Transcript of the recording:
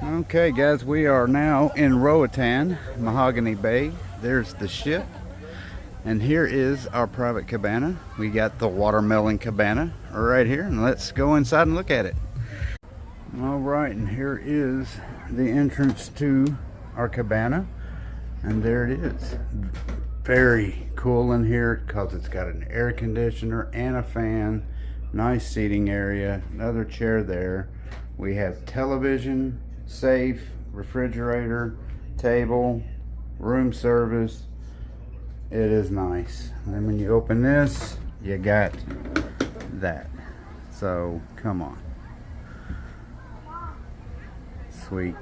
Okay guys, we are now in Roatan, Mohagany Bay. There's the ship. And here is our private cabana. We got the watermelon cabana right here, and let's go inside and look at it. All right, and here is the entrance to our cabana, and there it is. Very cool in here because it's got an air conditioner and a fan. Nice seating area, another chair there. We have television, safe, refrigerator, table, room service. It is nice. And when you open this, you got that. So come on. Sweet.